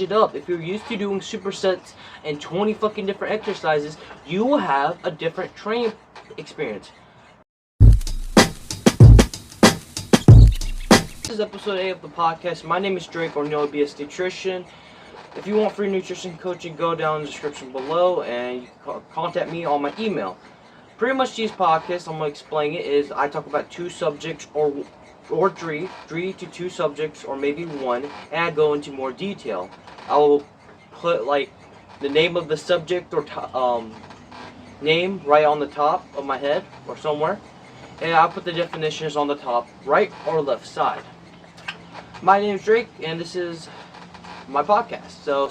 it up. If you're used to doing supersets and 20 fucking different exercises, you will have a different training experience. This is episode 8 of the podcast. My name is Drake, or NoBSNutrition. If you want free nutrition coaching, go down in the description below and you can contact me on my email. Pretty much these podcasts, I'm going to explain it, is I talk about 2 subjects or 3 to 2 subjects, or maybe 1, and I go into more detail. I will put like the name of the subject or name right on the top of my head or somewhere, and I'll put the definitions on the top right or left side. My name is Drake, and this is my podcast. So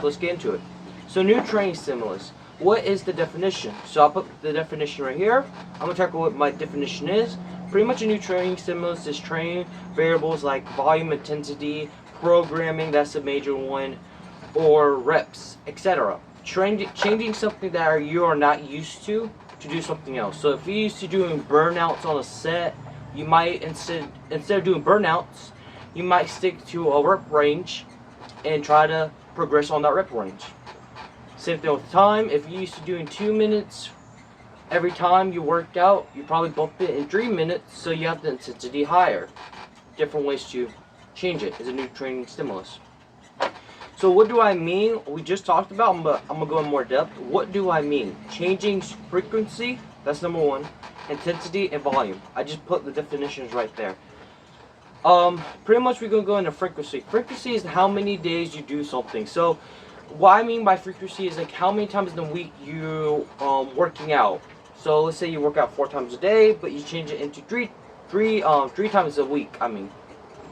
let's get into it. So, new training stimulus. What is the definition? So I'll put the definition right here. I'm going to talk about what my definition is. Pretty much a new training stimulus is training variables like volume, intensity, programming, that's a major one, or reps, etc. Changing something that you are not used to do something else. So if you're used to doing burnouts on a set, you might instead of doing burnouts, you might stick to a rep range and try to progress on that rep range. Same thing with time. If you're used to doing 2 minutes every time you work out, you probably bump it in 3 minutes, so you have the intensity higher. Different ways to change it is a new training stimulus. So what do I mean? We just talked about, I'm gonna go in more depth. What do I mean? Changing frequency, that's number 1. Intensity and volume. I just put the definitions right there. Pretty much we're gonna go into frequency. Frequency is how many days you do something. So what I mean by frequency is like how many times in the week you working out. So let's say you work out 4 times a day, but you change it into three times a week. I mean,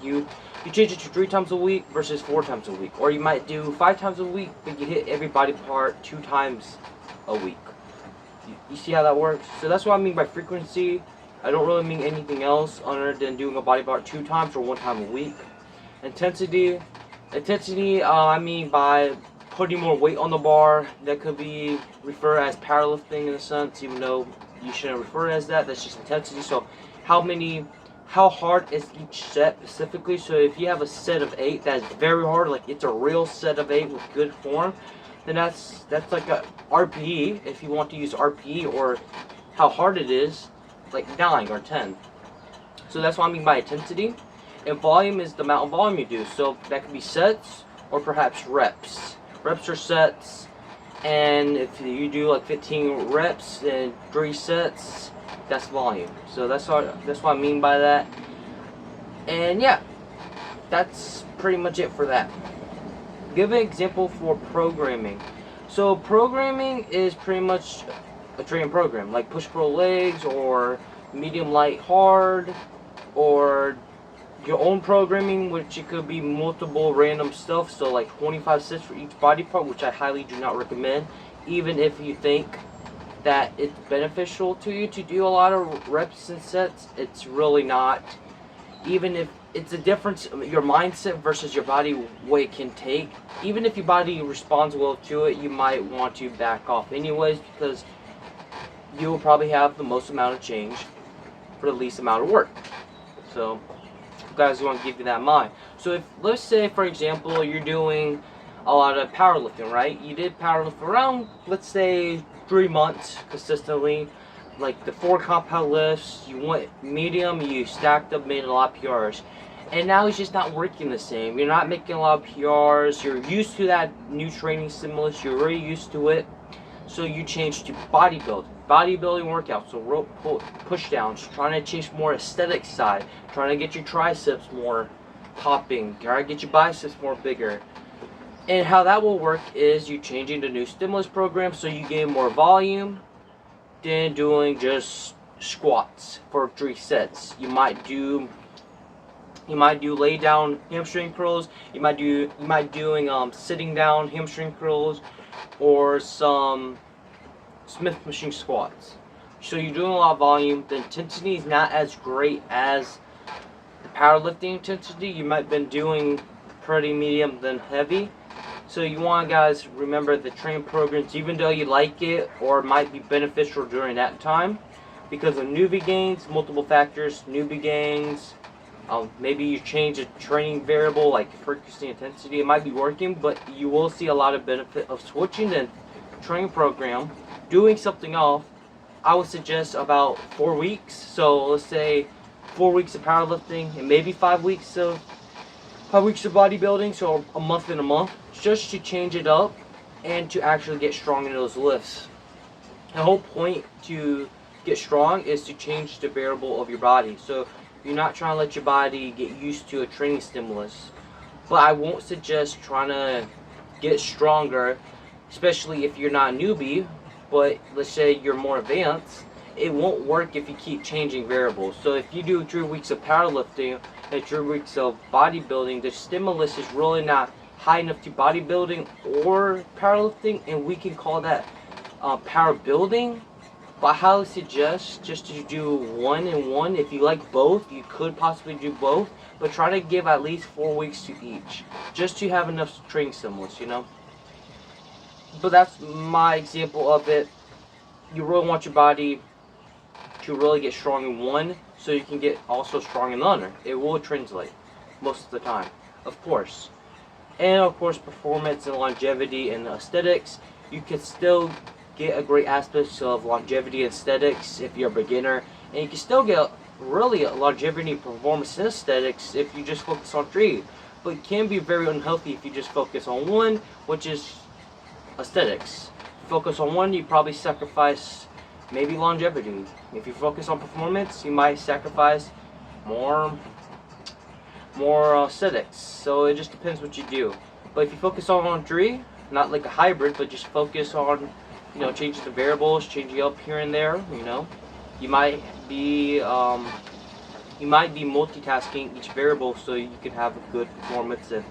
you change it to 3 times a week versus 4 times a week. Or you might do 5 times a week, but you hit every body part 2 times a week. You see how that works? So that's what I mean by frequency. I don't really mean anything else other than doing a body part 2 times or 1 time a week. Intensity, I mean by putting more weight on the bar. That could be referred as powerlifting in a sense, even though you shouldn't refer it as that. That's just intensity. So how hard is each set specifically? So if you have a set of 8 that's very hard, like it's a real set of 8 with good form, then that's like a RPE, if you want to use RPE, or how hard it is, like 9 or 10. So that's what I mean by intensity. And volume is the amount of volume you do. So that could be sets or perhaps reps. Reps or sets, and if you do like 15 reps and 3 sets, that's volume. So that's what I mean by that. And yeah, that's pretty much it for that. Give an example for programming. So programming is pretty much a training program, like push-pull legs, or medium, light, hard, or your own programming, which it could be multiple random stuff. So like 25 sets for each body part, which I highly do not recommend, even if you think that it's beneficial to you to do a lot of reps and sets. It's really not. Even if it's a difference, your mindset versus your body, what it can take. Even if your body responds well to it, you might want to back off anyways, because you will probably have the most amount of change for the least amount of work. So guys, want to give you that in mind. So if, let's say for example, you're doing a lot of powerlifting, right? You did powerlift around, let's say 3 months consistently, like the 4 compound lifts, you went medium, you stacked up, made a lot of PRs, and now it's just not working the same. You're not making a lot of PRs, you're used to that new training stimulus, you're already used to it, so you change to bodybuilding workouts, so rope push downs, trying to change more aesthetic side, trying to get your triceps more popping, trying to get your biceps more bigger. And how that will work is you changing the new stimulus program, so you gain more volume than doing just squats for 3 sets. You might do lay down hamstring curls, you might doing sitting down hamstring curls, or some Smith machine squats. So you're doing a lot of volume. The intensity is not as great as the powerlifting intensity. You might have been doing pretty medium than heavy. So you want to, guys, remember the training programs, even though you like it or it might be beneficial during that time, because of newbie gains, multiple factors, newbie gains, Maybe you change a training variable like frequency intensity. It might be working, but you will see a lot of benefit of switching the training program, doing something else. I would suggest about 4 weeks. So let's say 4 weeks of powerlifting and maybe 5 weeks of bodybuilding. So a month and a month, just to change it up and to actually get strong in those lifts. The whole point to get strong is to change the variable of your body. So you're not trying to let your body get used to a training stimulus. But I won't suggest trying to get stronger, especially if you're not a newbie, but let's say you're more advanced. It won't work if you keep changing variables. So if you do 3 weeks of powerlifting and 3 weeks of bodybuilding, the stimulus is really not high enough to bodybuilding or powerlifting, and we can call that power building. But I highly suggest just to do 1 and 1. If you like both, you could possibly do both, but try to give at least 4 weeks to each, just to have enough training stimulus, you know. But that's my example of it. You really want your body to really get strong in one, so you can get also strong in the other. It will translate most of the time, of course. And of course, performance and longevity and aesthetics, you can still get a great aspect of longevity and aesthetics if you're a beginner, and you can still get really longevity, performance, and aesthetics if you just focus on 3. But it can be very unhealthy if you just focus on 1, which is aesthetics. Focus on 1, you probably sacrifice maybe longevity. If you focus on performance, you might sacrifice more aesthetics. So it just depends what you do. But if you focus on 3, not like a hybrid, but just focus on, you know, changing the variables, changing up here and there, you know, you might be multitasking each variable so you can have a good performance and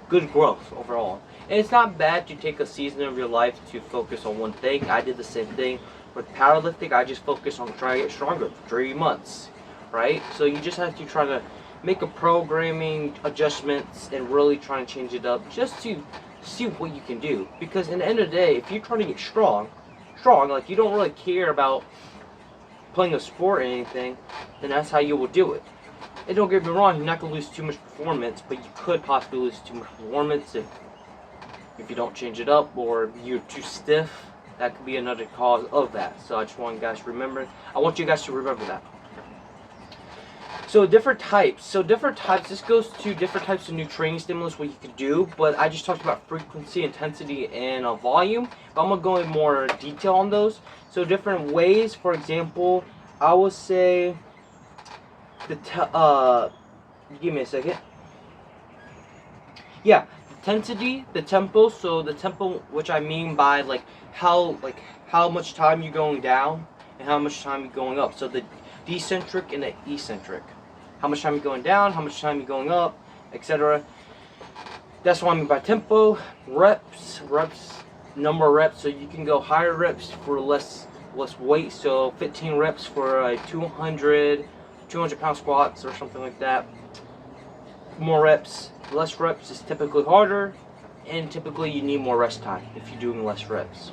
good growth overall. And it's not bad to take a season of your life to focus on one thing. I did the same thing with powerlifting. I just focused on trying to get stronger for 3 months, right? So you just have to try to make a programming adjustments and really try to change it up just to see what you can do. Because in the end of the day, if you're trying to get strong, like you don't really care about playing a sport or anything, then that's how you will do it. And don't get me wrong, you're not going to lose too much performance, but you could possibly lose too much performance if you don't change it up, or you're too stiff. That could be another cause of that. So I just want you guys to remember. I want you guys to remember that. So different types. This goes to different types of new training stimulus, what you could do. But I just talked about frequency, intensity, and volume. But I'm going to go in more detail on those. So different ways. For example, I would say give me a second. Yeah, intensity, the tempo. So the tempo, which I mean by how much time you're going down and how much time you're going up. So the decentric and the eccentric. How much time you're going down, how much time you're going up, etc. That's what I mean by tempo. Reps, number of reps. So you can go higher reps for less weight. So 15 reps for a 200 pound squats or something like that. More reps, less reps is typically harder, and typically you need more rest time if you're doing less reps.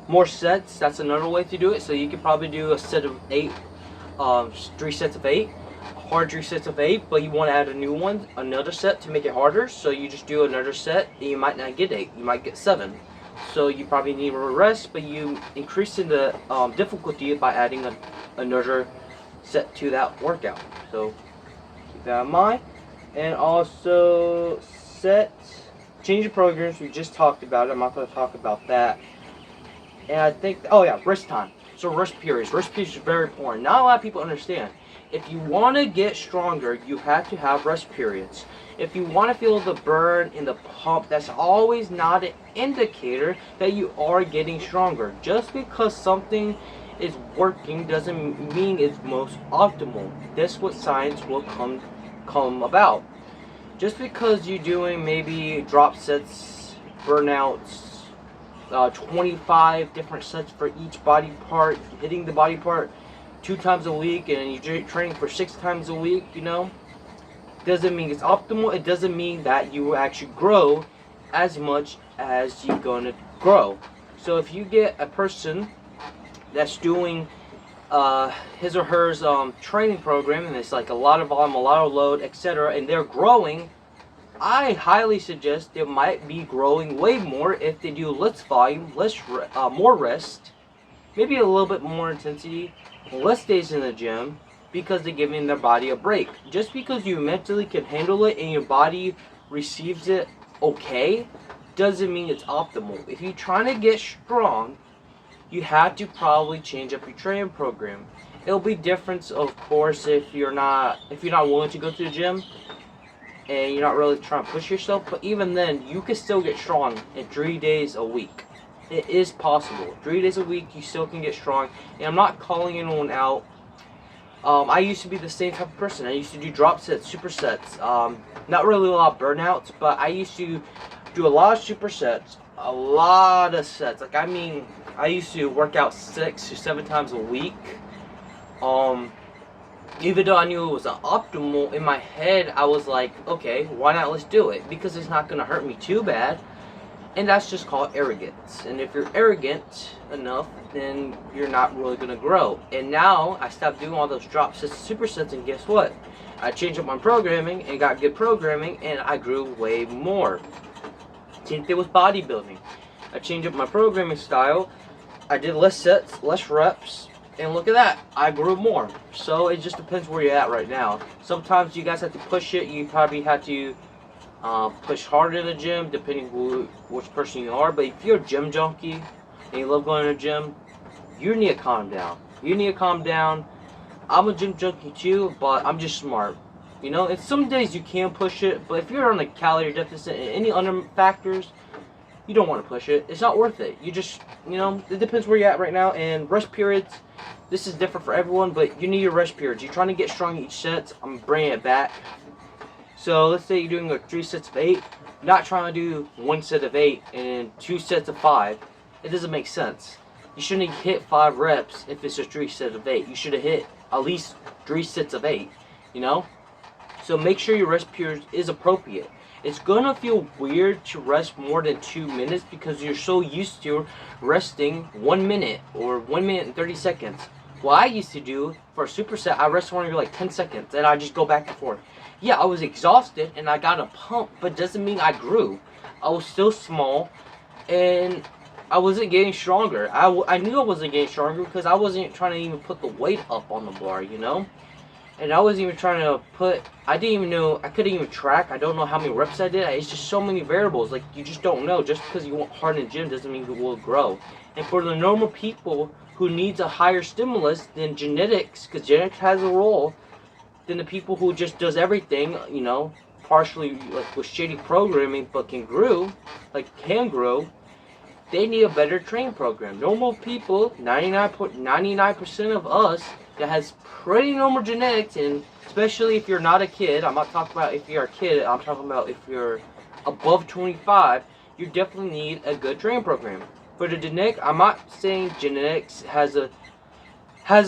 More sets, that's another way to do it. So you could probably do a set of 8, 3 sets of 8, hard 3 sets of 8, but you want to add a new one, another set to make it harder. So you just do another set, and you might not get 8, you might get 7. So you probably need more rest, but you increasing the difficulty by adding another set to that workout. So keep that in mind. And also change the programs. We just talked about it. I'm not going to talk about that. And I think, oh yeah, rest time. So rest periods. Rest periods is very important. Not a lot of people understand. If you want to get stronger, you have to have rest periods. If you want to feel the burn in the pump, that's always not an indicator that you are getting stronger. Just because something is working doesn't mean it's most optimal. That's what science will come about. Just because you're doing maybe drop sets, burnouts, 25 different sets for each body part, hitting the body part 2 times a week, and you're training for 6 times a week, you know, doesn't mean it's optimal. It doesn't mean that you will actually grow as much as you're going to grow. So if you get a person that's doing his or hers training program, and it's like a lot of volume, a lot of load, etc., and they're growing, I highly suggest they might be growing way more if they do less volume, more rest, maybe a little bit more intensity, less days in the gym, because they're giving their body a break. Just because you mentally can handle it and your body receives it okay, doesn't mean it's optimal. If you're trying to get strong, you have to probably change up your training program. It'll be different, of course, if you're not willing to go to the gym and you're not really trying to push yourself. But even then, you can still get strong in 3 days a week. It is possible. 3 days a week, you still can get strong. And I'm not calling anyone out. I used to be the same type of person. I used to do drop sets, supersets. Not really a lot of burnouts, but I used to do a lot of supersets, a lot of sets. Like, I mean, I used to work out 6 to 7 times a week. Even though I knew it was optimal, in my head I was like, okay, why not, let's do it, because it's not going to hurt me too bad. And that's just called arrogance. And if you're arrogant enough, then you're not really going to grow. And now I stopped doing all those drop sets, supersets, and guess what? I changed up my programming and got good programming, and I grew way more. Same thing with bodybuilding. I changed up my programming style. I did less sets, less reps, and look at that, I grew more. So it just depends where you're at right now. Sometimes you guys have to push it. You probably have to push harder in the gym, depending which person you are. But if you're a gym junkie and you love going to the gym, you need to calm down. You need to calm down. I'm a gym junkie too, but I'm just smart. You know, and some days you can push it, but if you're on a calorie deficit and any other factors, you don't want to push it. It's not worth it. You just, you know, it depends where you're at right now. And rest periods, this is different for everyone, but you need your rest periods. You're trying to get strong each set. I'm bringing it back. So let's say you're doing like 3 sets of 8. You're not trying to do 1 set of 8 and 2 sets of 5. It doesn't make sense. You shouldn't hit 5 reps if it's just 3 sets of 8. You should have hit at least 3 sets of 8, you know? So make sure your rest period is appropriate. It's gonna feel weird to rest more than 2 minutes because you're so used to resting 1 minute or 1 minute and 30 seconds. What I used to do for a superset, I rest for like 10 seconds and I just go back and forth. Yeah, I was exhausted and I got a pump, but doesn't mean I grew. I was still small and I wasn't getting stronger. I knew I wasn't getting stronger because I wasn't trying to even put the weight up on the bar, you know? And I wasn't even trying to I didn't even know, I couldn't even track. I don't know how many reps I did. It's just so many variables. Like, you just don't know. Just because you want hard in the gym doesn't mean you will grow. And for the normal people who needs a higher stimulus than genetics, because genetics has a role, than the people who just does everything, you know, partially like with shady programming, but can grow, they need a better training program. Normal people, 99% of us that has pretty normal genetics, and especially if you're not a kid, I'm not talking about if you're a kid, I'm talking about if you're above 25, you definitely need a good training program. For the genetic, I'm not saying genetics has a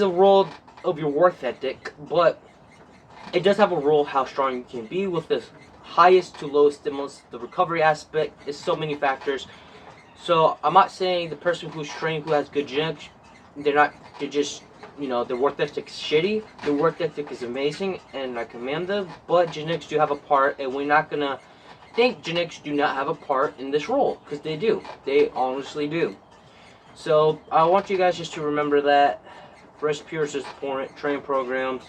role of your work ethic, but it does have a role how strong you can be with the highest to lowest stimulus. The recovery aspect is so many factors. So I'm not saying the person who's trained who has good genetics, they're just, you know, their work ethic is shitty. Their work ethic is amazing, and I commend them. But genetics do have a part, and we're not gonna think genetics do not have a part in this role, because they do. They honestly do. So I want you guys just to remember that rest periods is important. Training programs,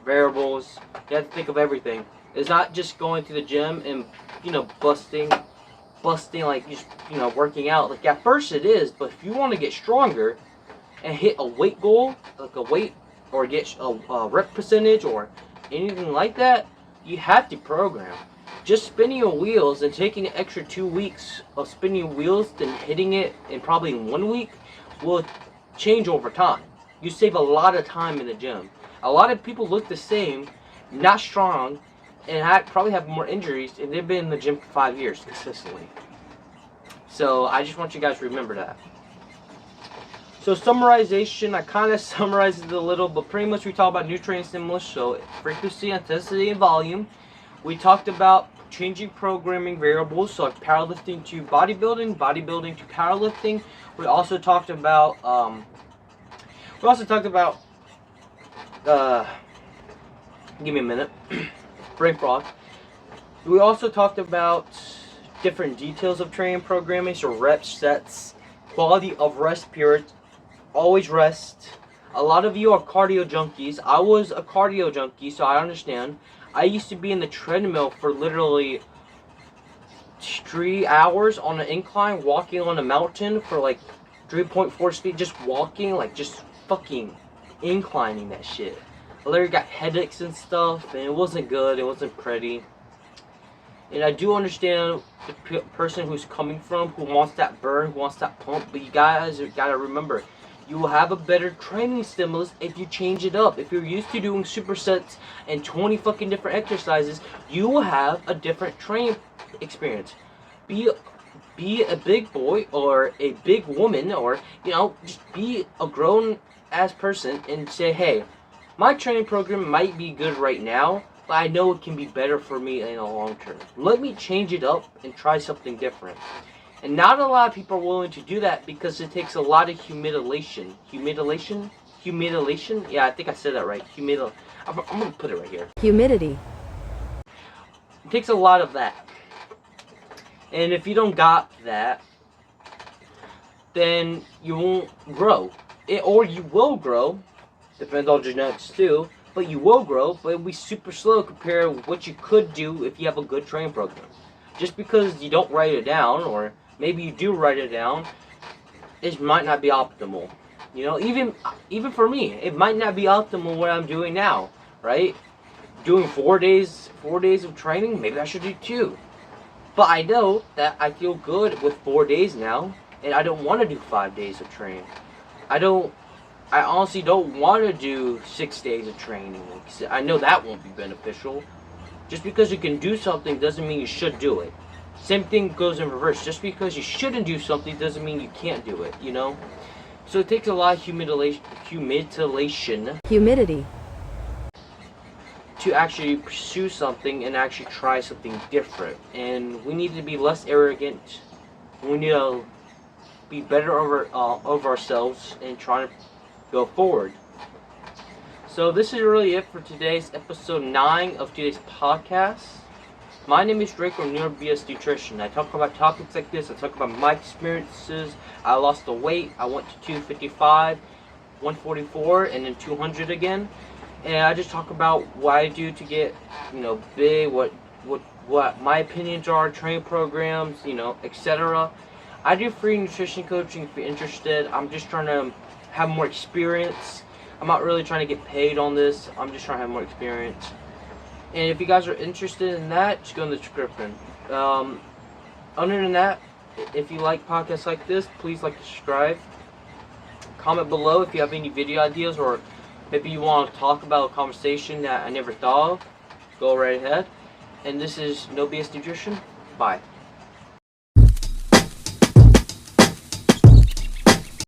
variables. You have to think of everything. It's not just going to the gym and, you know, busting like just, you know, working out. Like, at first it is, but if you want to get stronger and hit a weight goal, like a weight, or get a rep percentage or anything like that, you have to program. Just spinning your wheels and taking an extra 2 weeks of spinning your wheels than hitting it in probably 1 week will change over time. You save a lot of time in the gym. A lot of people look the same, not strong, and probably have more injuries, and they've been in the gym for 5 years consistently. So I just want you guys to remember that. So summarization, I kind of summarized it a little, but pretty much we talked about nutrient stimulus, so frequency, intensity, and volume. We talked about changing programming variables, so like powerlifting to bodybuilding, bodybuilding to powerlifting. We also talked about give me a minute. Brain fog. We also talked about different details of training programming, so reps, sets, quality of rest periods, always rest. A lot of you are cardio junkies. I was a cardio junkie, so I understand. I used to be in the treadmill for literally 3 hours on an incline, walking on a mountain for like 3.4 speed, just walking, like just fucking inclining that shit. I literally got headaches and stuff, and it wasn't good, it wasn't pretty. And I do understand the person who's coming from, who wants that burn, who wants that pump, but you guys gotta remember, you will have a better training stimulus if you change it up. If you're used to doing supersets and 20 fucking different exercises, you will have a different training experience. Be a big boy or a big woman, or, you know, just be a grown ass person and say, hey, my training program might be good right now, but I know it can be better for me in the long term. Let me change it up and try something different. And not a lot of people are willing to do that because it takes a lot of humiliation. Humiliation? Yeah, I think I said that right. I'm going to put it right here. Humidity. It takes a lot of that. And if you don't got that, then you won't grow. Or you will grow. Depends on genetics too. But you will grow, but it'll be super slow compared to what you could do if you have a good training program. Just because you don't write it down, or maybe you do write it down, it might not be optimal. You know, even for me, it might not be optimal what I'm doing now, right? Doing 4 days of training, maybe I should do 2. But I know that I feel good with 4 days now, and I don't want to do 5 days of training. I honestly don't want to do 6 days of training. I know that won't be beneficial. Just because you can do something doesn't mean you should do it. Same thing goes in reverse. Just because you shouldn't do something doesn't mean you can't do it, you know? So it takes a lot of humidity to actually pursue something and actually try something different. And we need to be less arrogant. We need to be better over ourselves and try to go forward. So this is really it for today's episode 9 of today's podcast. My name is Drake from NoBSNutrition. I talk about topics like this. I talk about my experiences. I lost the weight. I went to 255, 144, and then 200 again. And I just talk about what I do to get, you know, big, what my opinions are, training programs, you know, etc. I do free nutrition coaching if you're interested. I'm just trying to have more experience. I'm not really trying to get paid on this. I'm just trying to have more experience. And if you guys are interested in that, just go in the description. Other than that, if you like podcasts like this, please like and subscribe. Comment below if you have any video ideas, or maybe you want to talk about a conversation that I never thought of. Go right ahead. And this is NoBSNutrition. Bye.